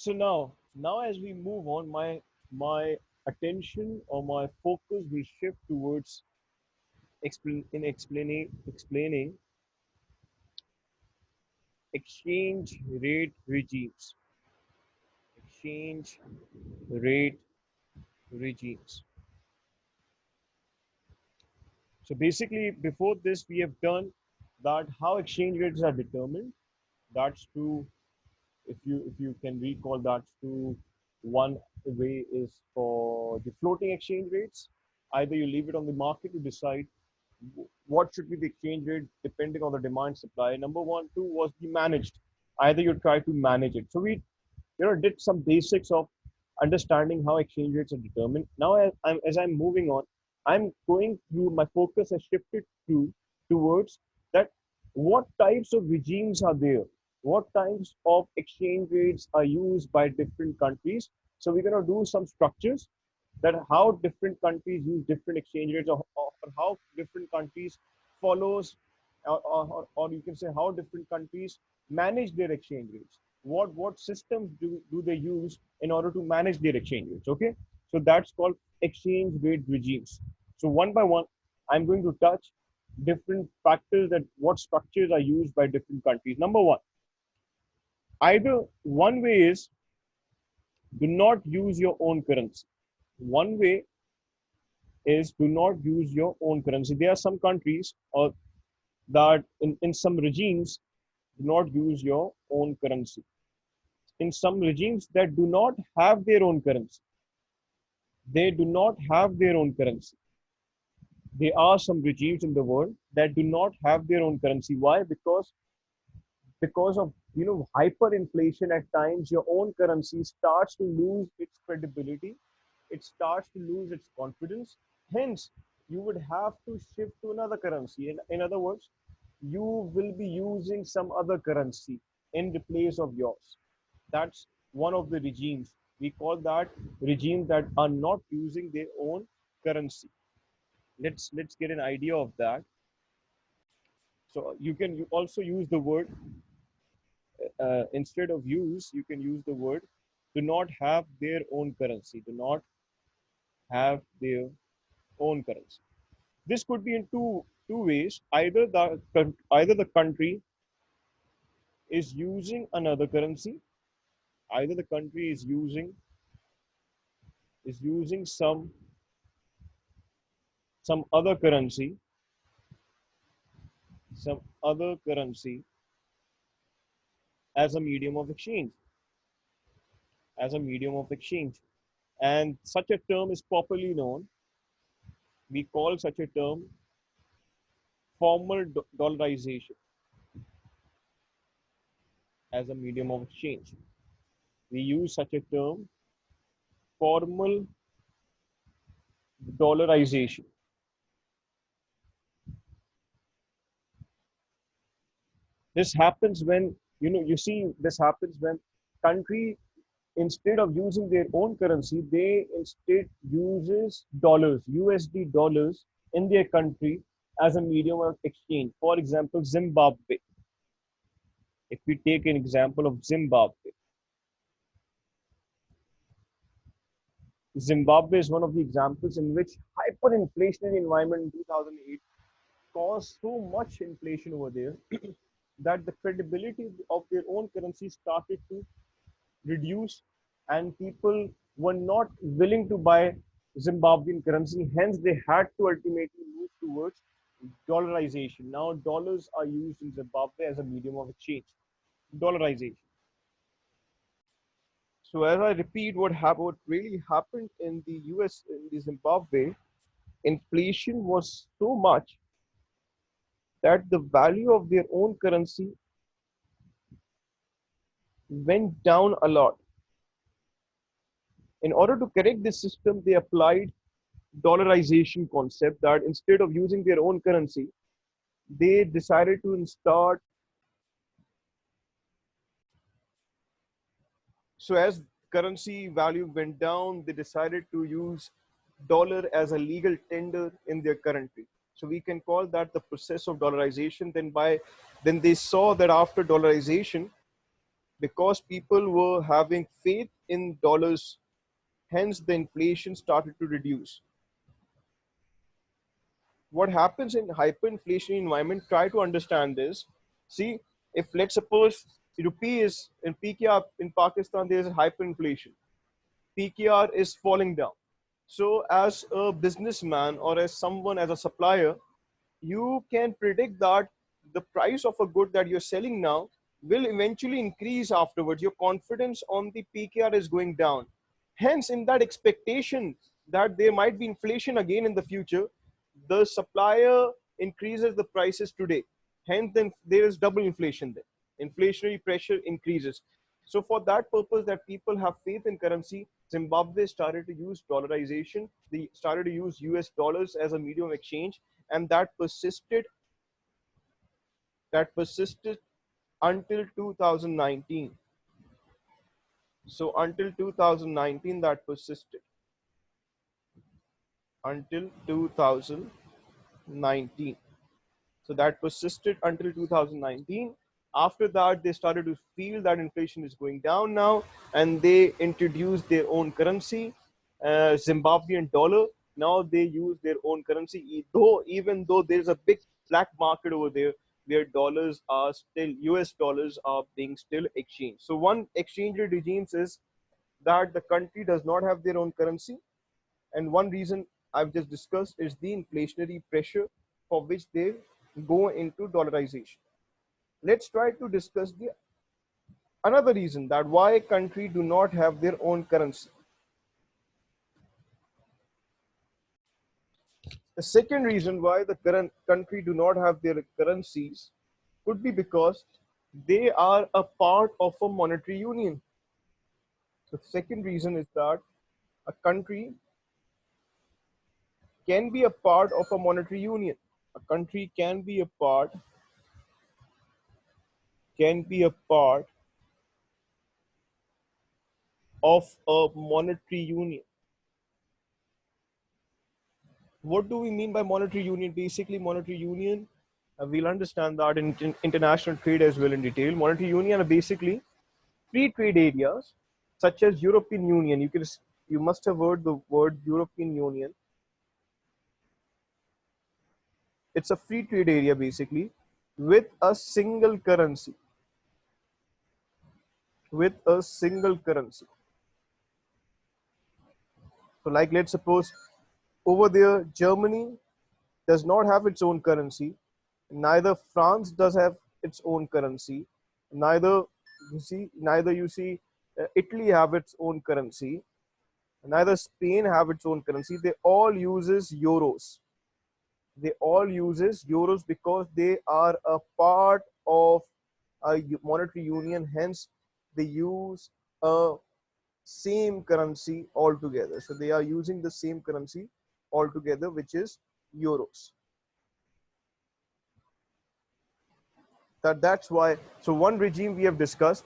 So now as we move on, my attention or my focus will shift towards explaining exchange rate regimes. Exchange rate regimes. So basically, before this, we have done that how exchange rates are determined. That's true. If you can recall, that's true. One way is for the floating exchange rates. Either you leave it on the market to decide what should be the exchange rate depending on the demand supply. Number one, two was the managed. Either you try to manage it. So we did some basics of understanding how exchange rates are determined. Now as I'm moving on, I'm going through, my focus has shifted towards that what types of regimes are there, what types of exchange rates are used by different countries. So we're going to do some structures that how different countries use different exchange rates, or how different countries follows, or you can say how different countries manage their exchange rates. What systems do they use in order to manage their exchange rates? Okay, so that's called exchange rate regimes. So one by one, I'm going to touch different factors, that what structures are used by different countries. Number one, either one way is do not use your own currency. One way is do not use your own currency. There are some countries or that in some regimes do not use your own currency. In some regimes that do not have their own currency, they do not have their own currency. There are some regimes in the world that do not have their own currency. Why? Because of hyperinflation. At times your own currency starts to lose its credibility, it starts to lose its confidence. Hence you would have to shift to another currency. In other words, you will be using some other currency in the place of yours. That's one of the regimes. We call that regimes that are not using their own currency. Let's get an idea of that. So you also use the word, instead of use, you can use the word do not have their own currency. Do not have their own currency. This could be in two ways. Either the country is using another currency. Either the country is using some other currency, some other currency as a medium of exchange, as a medium of exchange. And such a term is popularly known. We call such a term formal dollarization as a medium of exchange. We use such a term, formal dollarization. This happens when, you see, this happens when country, instead of using their own currency, they instead uses dollars, USD dollars in their country as a medium of exchange. For example, Zimbabwe. If we take an example of Zimbabwe, Zimbabwe is one of the examples in which hyperinflationary environment in 2008 caused so much inflation over there that the credibility of their own currency started to reduce, and people were not willing to buy Zimbabwean currency. Hence, they had to ultimately move towards dollarization. Now, dollars are used in Zimbabwe as a medium of exchange. Dollarization. So, as I repeat, what really happened in the US, in the Zimbabwe, inflation was so much that the value of their own currency went down a lot. In order to correct this system, they applied dollarization concept, that instead of using their own currency, they decided to start. So as currency value went down, they decided to use dollar as a legal tender in their currency. So we can call that the process of dollarization. Then they saw that after dollarization, because people were having faith in dollars. Hence, the inflation started to reduce. What happens in hyperinflationary environment? Try to understand this. See, if let's suppose rupee is in PKR in Pakistan, there is hyperinflation. PKR is falling down. So, as a businessman or as someone as a supplier, you can predict that the price of a good that you're selling now will eventually increase afterwards. Your confidence on the PKR is going down. Hence, in that expectation that there might be inflation again in the future, the supplier increases the prices today. Hence, then there is double inflation there. Inflationary pressure increases. So, for that purpose, that people have faith in currency, Zimbabwe started to use dollarization. They started to use US dollars as a medium of exchange, and that persisted until 2019. So until 2019 that persisted until 2019. So that persisted until 2019. After that, they started to feel that inflation is going down now, and they introduced their own currency, Zimbabwean dollar. Now they use their own currency, even though there's a big black market over there where dollars are still, US dollars are being still exchanged. So one exchange rate regime is that the country does not have their own currency, and one reason I've just discussed is the inflationary pressure for which they go into dollarization. Let's try to discuss the another reason that why a country do not have their own currency. The second reason why the current country do not have their currencies could be because they are a part of a monetary union. The second reason is that a country can be a part of a monetary union. A country can be a part of a monetary union. What do we mean by monetary union? Basically, monetary union, we'll understand that in international trade as well in detail. Monetary union are basically free trade areas such as European Union. You must have heard the word European Union. It's a free trade area basically with a single currency. With a single currency. So, like let's suppose over there, Germany does not have its own currency. Neither France does have its own currency. Neither you see Italy have its own currency. Neither Spain have its own currency. They all uses euros. They all uses euros because they are a part of a monetary union. Hence, they use a same currency altogether. So they are using the same currency altogether, which is euros. That's why. So one regime we have discussed.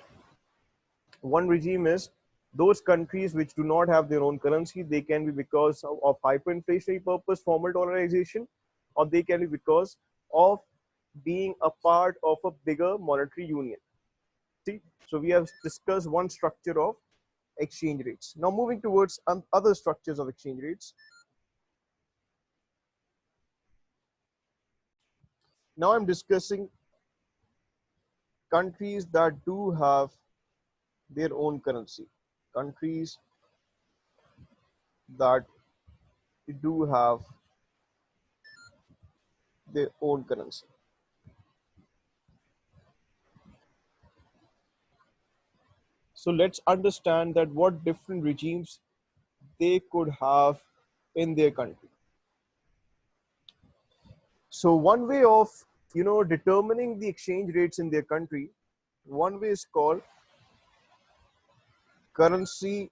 One regime is those countries which do not have their own currency. They can be because of hyperinflationary purpose, formal dollarization, or they can be because of being a part of a bigger monetary union. See, so we have discussed one structure of exchange rates. Now moving towards other structures of exchange rates. Now I'm discussing countries that do have their own currency. Countries that do have their own currency. So let's understand that what different regimes they could have in their country. So one way of determining the exchange rates in their country, one way is called currency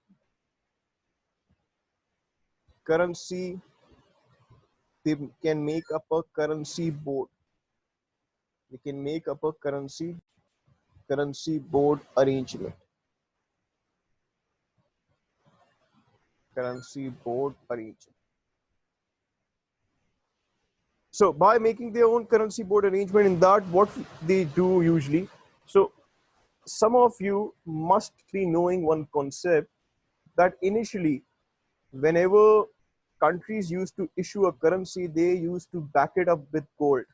currency they can make up a currency board. They can make up a currency board arrangement. Currency board arrangement. So by making their own currency board arrangement, in that what they do usually, so some of you must be knowing one concept, that initially, whenever countries used to issue a currency, they used to back it up with gold.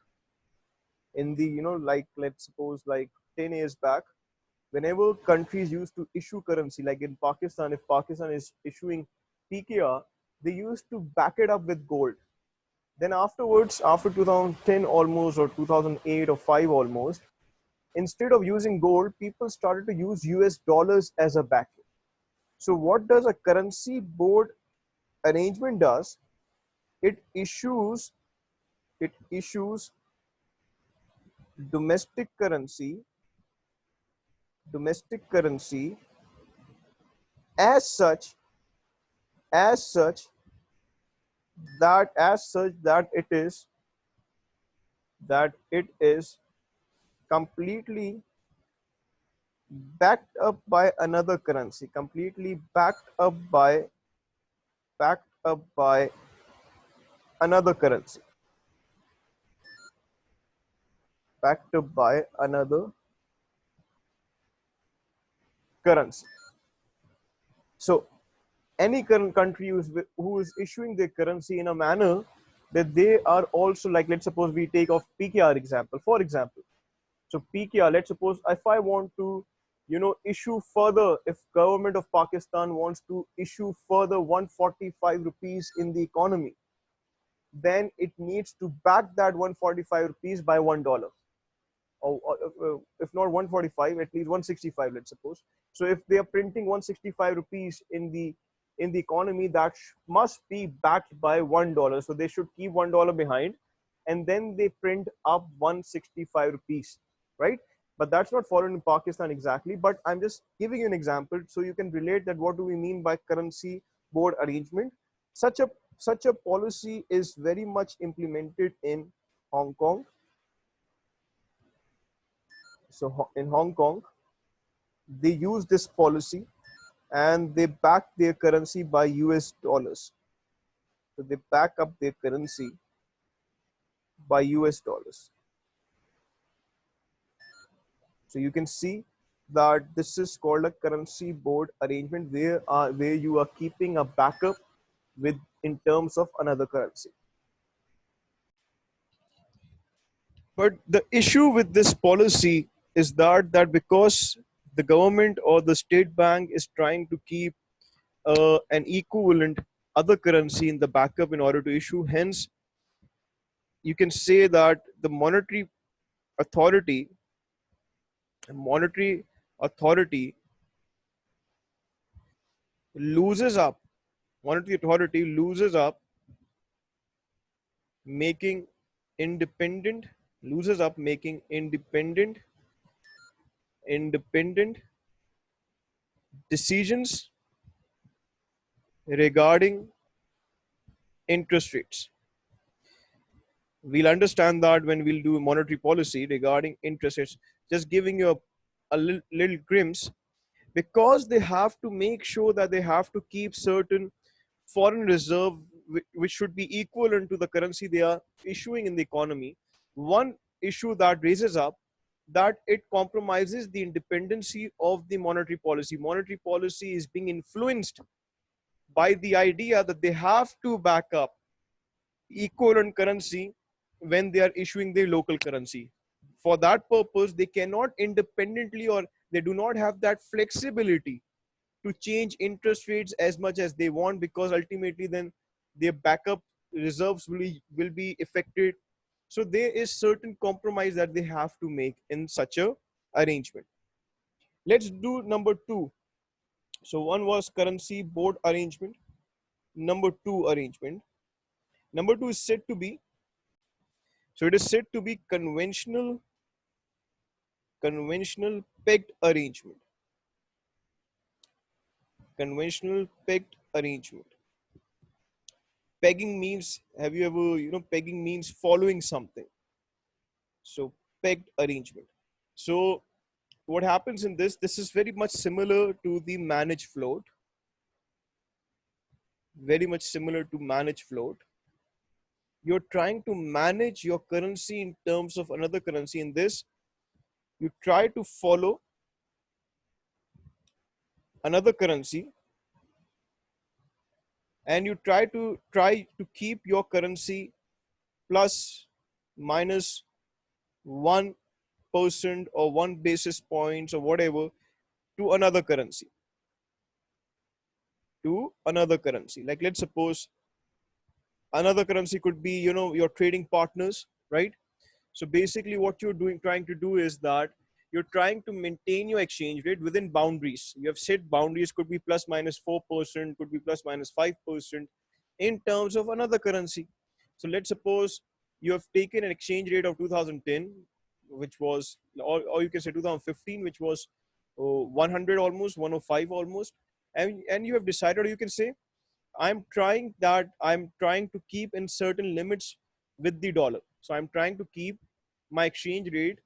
In the, like, let's suppose like 10 years back, whenever countries used to issue currency, like in Pakistan, if Pakistan is issuing PKR, they used to back it up with gold. Then afterwards, after 2010 almost, or 2008 or 5 almost, instead of using gold, people started to use US dollars as a backing. So what does a currency board arrangement does? It issues it issues domestic currency domestic currency as such as such that it is completely backed up by another currency, completely backed up by another currency, backed up by another currency. So any current country who is issuing their currency in a manner that they are also, like, let's suppose we take off PKR example, for example. So PKR, let's suppose if I want to, issue further, if government of Pakistan wants to issue further 145 rupees in the economy, then it needs to back that 145 rupees by $1. Or if not 145, at least 165, let's suppose. So if they are printing 165 rupees in the economy, that must be backed by $1. So they should keep $1 behind, and then they print up 165 rupees, right? But that's not followed in Pakistan exactly. But I'm just giving you an example so you can relate that what do we mean by currency board arrangement. Such a policy is very much implemented in Hong Kong. So in Hong Kong, they use this policy and they back their currency by US dollars. So they back up their currency by US dollars. So you can see that this is called a currency board arrangement, where you are keeping a backup with in terms of another currency. But the issue with this policy is that because the government or the state bank is trying to keep an equivalent other currency in the backup in order to issue, hence you can say that the authority monetary authority loses up monetary authority loses up making independent loses up making independent decisions regarding interest rates. We'll understand that when we'll do monetary policy regarding interest rates. Just giving you a little glimpse, because they have to make sure that they have to keep certain foreign reserve which should be equivalent to the currency they are issuing in the economy. One issue that raises up, that it compromises the independency of the monetary policy. Monetary policy is being influenced by the idea that they have to back up equivalent currency when they are issuing their local currency. For that purpose, they cannot independently, or they do not have that flexibility to change interest rates as much as they want, because ultimately then their backup reserves will be affected. So there is certain compromise that they have to make in such a arrangement. Let's do number two. So one was currency board arrangement. Number two arrangement. Number two is said to be, so it is said to be conventional pegged arrangement. Conventional pegged arrangement. Pegging means, have you ever, pegging means following something. So pegged arrangement. So what happens in this is very much similar to the managed float. Very much similar to managed float. You're trying to manage your currency in terms of another currency. In this, you try to follow another currency, and you try to keep your currency plus minus 1% or 1 basis points or whatever to another currency, like let's suppose another currency could be, your trading partners, right? So basically what you're trying to do is that you're trying to maintain your exchange rate within boundaries. You have set boundaries, could be plus minus 4%, could be plus minus 5% in terms of another currency. So let's suppose you have taken an exchange rate of 2010, which was, or you can say 2015, which was 100 almost, 105 almost. And you have decided, or you can say, I'm trying to keep in certain limits with the dollar. So I'm trying to keep my exchange rate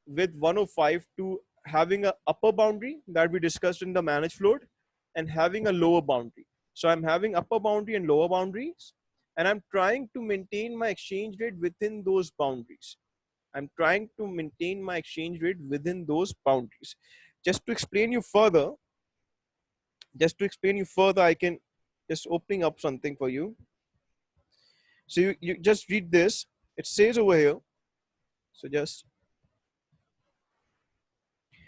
with 105 to having a upper boundary that we discussed in the managed float and having a lower boundary. So I'm having upper boundary and lower boundaries, and I'm trying to maintain my exchange rate within those boundaries. I'm trying to maintain my exchange rate within those boundaries. Just to explain you further, I can just opening up something for you. So you just read this. It says over here. So just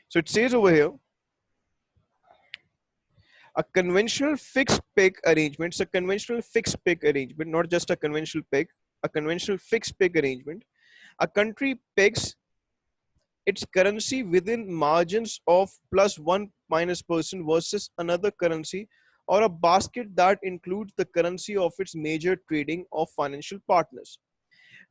so it says over here, a conventional fixed peg arrangement. It's a conventional fixed peg arrangement, not just a conventional peg. A conventional fixed peg arrangement. A country pegs its currency within margins of plus one minus percent versus another currency, or a basket that includes the currency of its major trading or financial partners.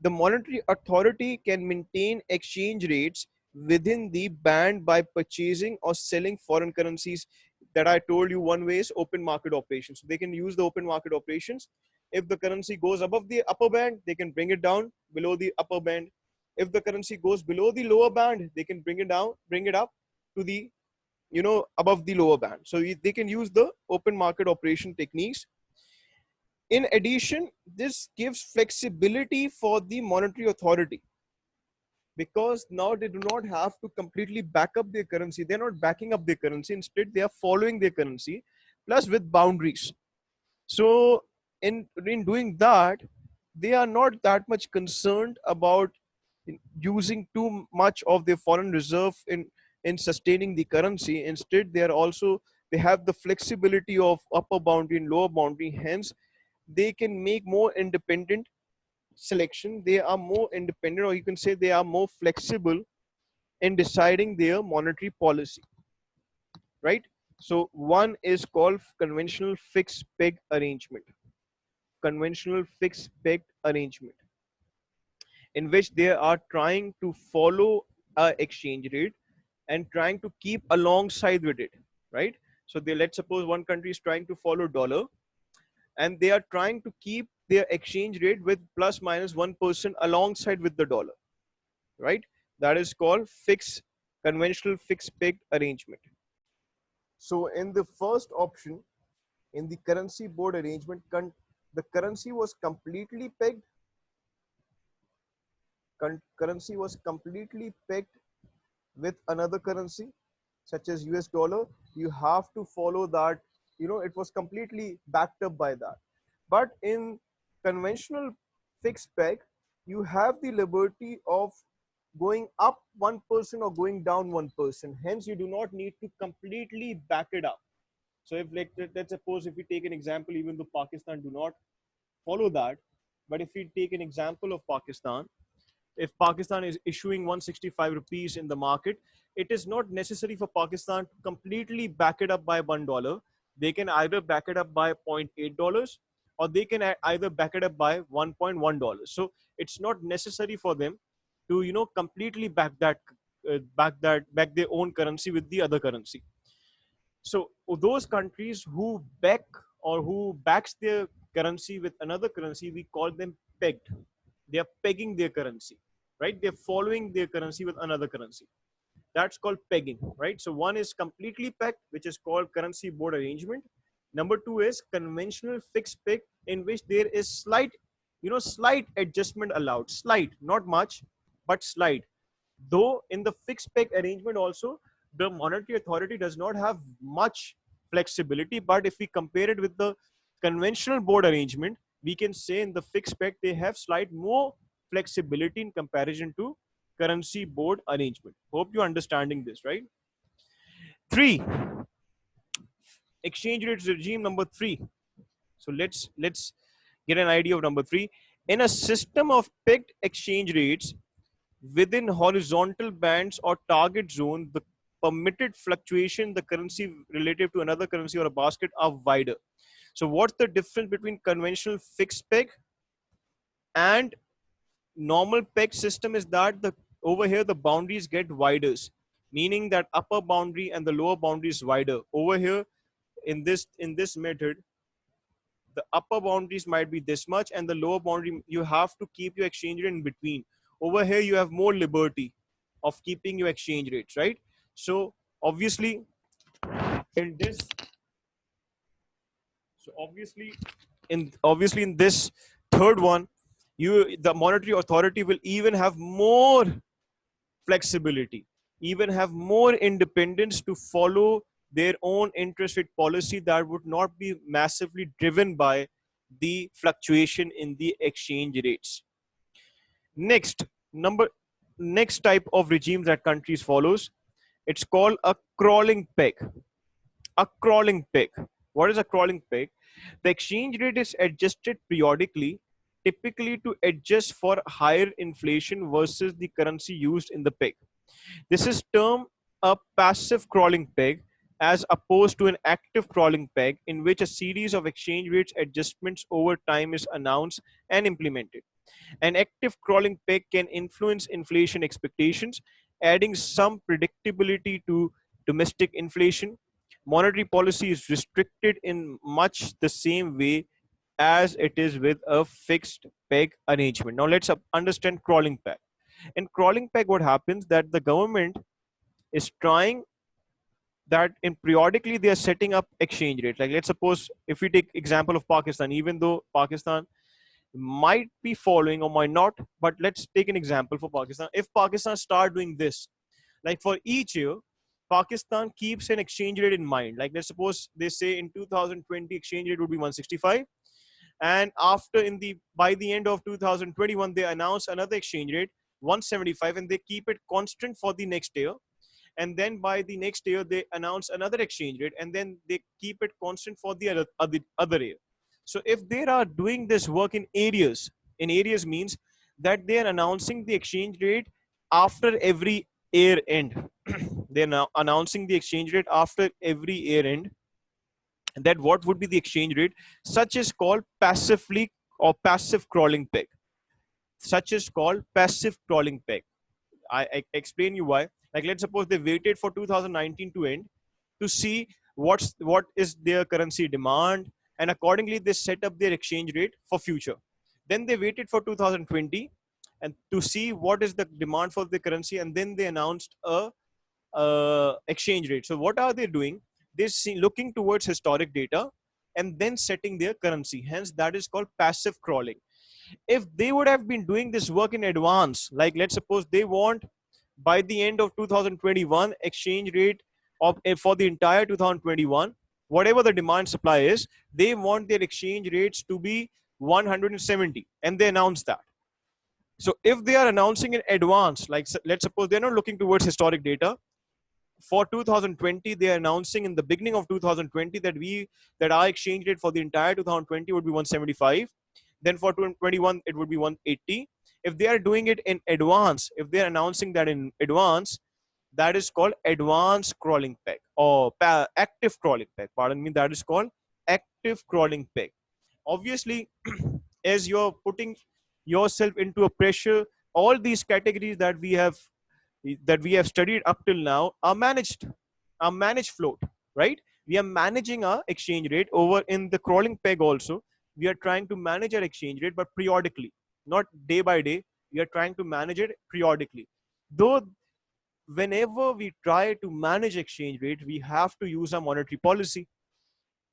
The monetary authority can maintain exchange rates within the band by purchasing or selling foreign currencies. That I told you, one way is open market operations. So they can use the open market operations. If the currency goes above the upper band, they can bring it down below the upper band. If the currency goes below the lower band, they can bring it up to the, above the lower band. So they can use the open market operation techniques. In addition, this gives flexibility for the monetary authority, because now they do not have to completely back up their currency. They're not backing up their currency. Instead, they are following their currency, plus with boundaries. So in doing that, they are not that much concerned about using too much of their foreign reserve in sustaining the currency. Instead, they have the flexibility of upper boundary and lower boundary. Hence, they can make more independent selection. They are more independent, or you can say they are more flexible in deciding their monetary policy, right? So one is called conventional fixed peg arrangement. Conventional fixed peg arrangement, in which they are trying to follow a exchange rate and trying to keep alongside with it, right? So let's suppose one country is trying to follow dollar, and they are trying to keep their exchange rate with plus minus 1% alongside with the dollar, right? That is called conventional fixed peg arrangement. So in the first option, in the currency board arrangement, the currency was completely pegged. Currency was completely pegged with another currency, such as US dollar. You have to follow that. It was completely backed up by that. But in conventional fixed peg, you have the liberty of going up 1% or going down 1%. Hence, you do not need to completely back it up. So if, like, let's suppose, if we take an example, even though Pakistan do not follow that, but if we take an example of Pakistan, if Pakistan is issuing 165 rupees in the market, it is not necessary for Pakistan to completely back it up by $1. They can either back it up by $0.8, or they can either back it up by $1.1. So it's not necessary for them to, completely back their own currency with the other currency. So those countries who back, or who backs their currency with another currency, we call them pegged. They are pegging their currency, right? They're following their currency with another currency. That's called pegging, right? So one is completely pegged, which is called currency board arrangement. Number two is conventional fixed peg, in which there is slight adjustment allowed. Slight, not much, but slight. Though in the fixed peg arrangement also, the monetary authority does not have much flexibility. But if we compare it with the conventional board arrangement, we can say in the fixed peg they have slight more flexibility in comparison to currency board arrangement. Hope you're understanding this, right? 3, exchange rates regime number 3. So let's get an idea of number 3. In a system of pegged exchange rates within horizontal bands or target zone, the permitted fluctuation the currency relative to another currency or a basket are wider. So what's the difference between conventional fixed peg and normal peg system is that the over here the boundaries get wider, meaning that upper boundary and the lower boundary is wider. Over here in this method, the upper boundaries might be this much and the lower boundary you have to keep your exchange rate in between. Over here you have more liberty of keeping your exchange rates, right? So obviously in this so obviously in this third one, the monetary authority will even have more flexibility, even have more independence to follow their own interest rate policy that would not be massively driven by the fluctuation in the exchange rates. Next, next type of regime that countries follows, it's called a crawling peg. A crawling peg. What is a crawling peg? The exchange rate is adjusted periodically, typically to adjust for higher inflation versus the currency used in the peg. This is termed a passive crawling peg as opposed to an active crawling peg in which a series of exchange rates adjustments over time is announced and implemented. An active crawling peg can influence inflation expectations, adding some predictability to domestic inflation. Monetary policy is restricted in much the same way as it is with a fixed peg arrangement. Now let's understand crawling peg. In crawling peg, what happens that the government is trying that in periodically they are setting up exchange rate. Like let's suppose if we take example of Pakistan, even though Pakistan might be following or might not, but let's take an example for Pakistan. If Pakistan start doing this, like for each year, Pakistan keeps an exchange rate in mind. Like let's suppose they say in 2020 exchange rate would be 165, and after in the by the end of 2021 they announce another exchange rate 175, and they keep it constant for the next year. And then by the next year they announce another exchange rate, and then they keep it constant for the other year. So if they are doing this work in areas means that they are announcing the exchange rate after every year end. They're now announcing the exchange rate after every year end. And that what would be the exchange rate? Such is called passively or passive crawling peg. Such is called passive crawling peg. I explain you why. Like let's suppose they waited for 2019 to end to see what is their currency demand, and accordingly they set up their exchange rate for future. Then they waited for 2020 and to see what is the demand for the currency, and then they announced a exchange rate. So what are they doing? They're looking towards historic data and then setting their currency. Hence, that is called passive crawling. If they would have been doing this work in advance, like let's suppose they want by the end of 2021 exchange rate of for the entire 2021, whatever the demand supply is, they want their exchange rates to be 170, and they announce that. So if they are announcing in advance, like let's suppose they're not looking towards historic data, for 2020 they are announcing in the beginning of 2020 that our exchange rate for the entire 2020 would be 175. Then for 2021 it would be 180. If they are doing it in advance, if they are announcing that in advance, that is called advanced crawling peg or active crawling peg, pardon me, that is called active crawling peg. Obviously as you're putting yourself into a pressure, all these categories that we have studied up till now are managed float, right? We are managing our exchange rate over in the crawling peg also. We are trying to manage our exchange rate, but periodically, not day by day. We are trying to manage it periodically. Though whenever we try to manage exchange rate, we have to use our monetary policy.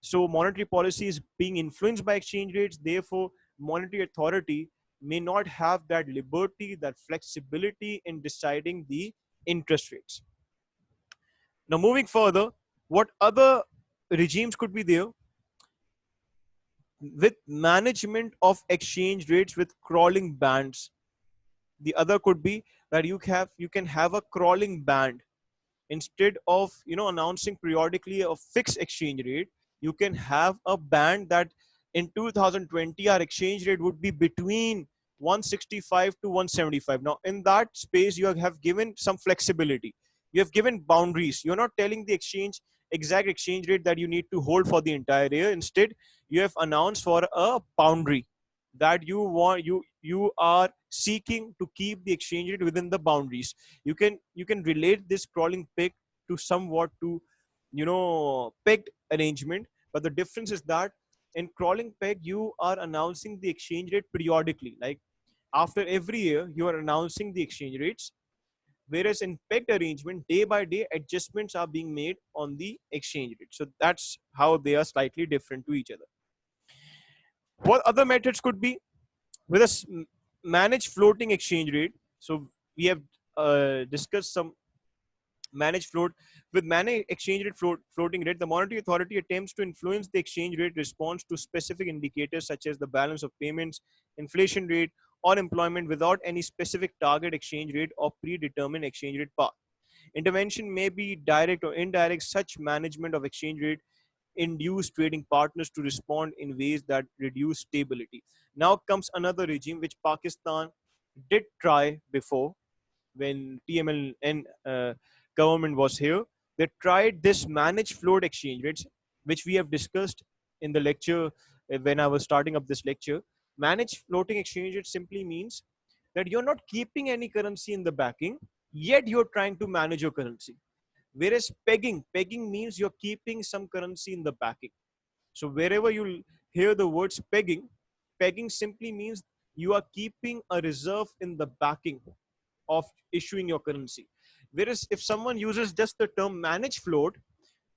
So monetary policy is being influenced by exchange rates. Therefore, monetary authority may not have that liberty, that flexibility in deciding the interest rates. Now, moving further, what other regimes could be there with management of exchange rates with crawling bands. The other could be that you can have a crawling band. Instead of announcing periodically a fixed exchange rate, you can have a band that in 2020 our exchange rate would be between 165 to 175. Now in that space you have given some flexibility, you have given boundaries. You're not telling the exact exchange rate that you need to hold for the entire year. Instead, you have announced for a boundary that you are seeking to keep the exchange rate within the boundaries. You can relate this crawling peg to somewhat to pegged arrangement, but the difference is that in crawling peg you are announcing the exchange rate periodically, like after every year you are announcing the exchange rates, whereas in pegged arrangement day by day adjustments are being made on the exchange rate. So that's how they are slightly different to each other. What other methods could be? With a managed floating exchange rate. So we have discussed some managed float. With managed exchange rate floating rate, the monetary authority attempts to influence the exchange rate response to specific indicators such as the balance of payments, inflation rate, or employment without any specific target exchange rate or predetermined exchange rate path. Intervention may be direct or indirect. Such management of exchange rate induce trading partners to respond in ways that reduce stability. Now comes another regime which Pakistan did try before when TMLN government was here. They tried this managed float exchange rates, which we have discussed in the lecture when I was starting up this lecture. Managed floating exchange rate simply means that you're not keeping any currency in the backing, yet you're trying to manage your currency. Whereas pegging means you're keeping some currency in the backing. So wherever you hear the words pegging simply means you are keeping a reserve in the backing of issuing your currency. Whereas if someone uses just the term manage float,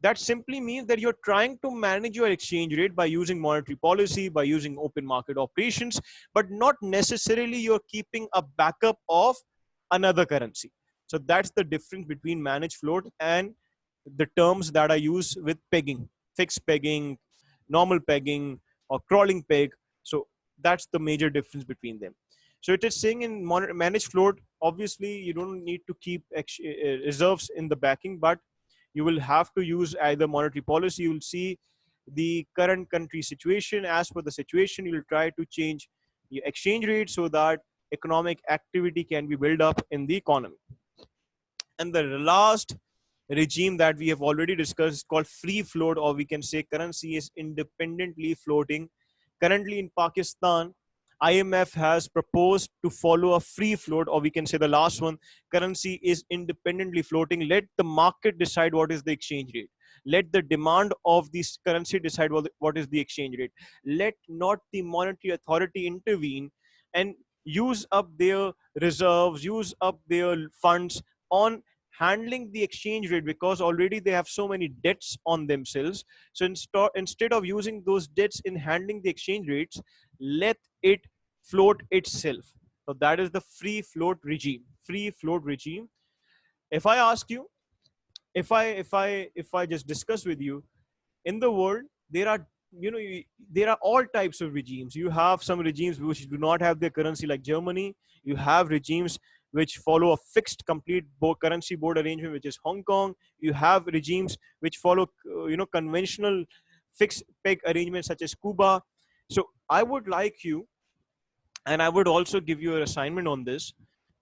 that simply means that you're trying to manage your exchange rate by using monetary policy, by using open market operations, but not necessarily you're keeping a backup of another currency. So that's the difference between managed float and the terms that are used with pegging, fixed pegging, normal pegging, or crawling peg. So that's the major difference between them. So it is saying in managed float, obviously you don't need to keep reserves in the backing, but you will have to use either monetary policy. You will see the current country situation. As per the situation, you will try to change your exchange rate so that economic activity can be built up in the economy. And the last regime that we have already discussed is called free float, or we can say currency is independently floating. Currently in Pakistan, IMF has proposed to follow a free float, or we can say the last one, currency is independently floating. Let the market decide what is the exchange rate. Let the demand of this currency decide what is the exchange rate. Let not the monetary authority intervene and use up their reserves, use up their funds on handling the exchange rate, because already they have so many debts on themselves. So instead of using those debts in handling the exchange rates, let it float itself. So that is the free float regime. Free float regime. If I ask you, if I just discuss with you, in the world there are there are all types of regimes. You have some regimes which do not have their currency, like Germany. You have regimes which follow a fixed complete currency board arrangement, which is Hong Kong. You have regimes which follow conventional fixed peg arrangements such as Cuba. So I would like you, and I would also give you an assignment on this,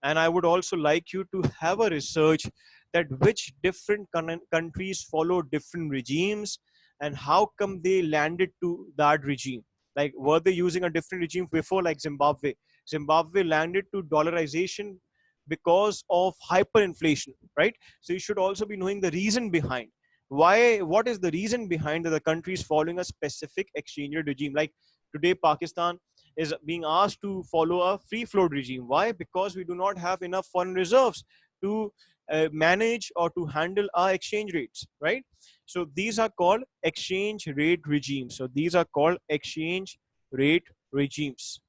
and I would also like you to have a research that which different countries follow different regimes and how come they landed to that regime. Like, were they using a different regime before? Like Zimbabwe landed to dollarization because of hyperinflation, right? So you should also be knowing the reason behind why. What is the reason behind that the country is following a specific exchange rate regime? Like today Pakistan is being asked to follow a free float regime. Why? Because we do not have enough foreign reserves to manage or to handle our exchange rates, right? So these are called exchange rate regimes. So these are called exchange rate regimes.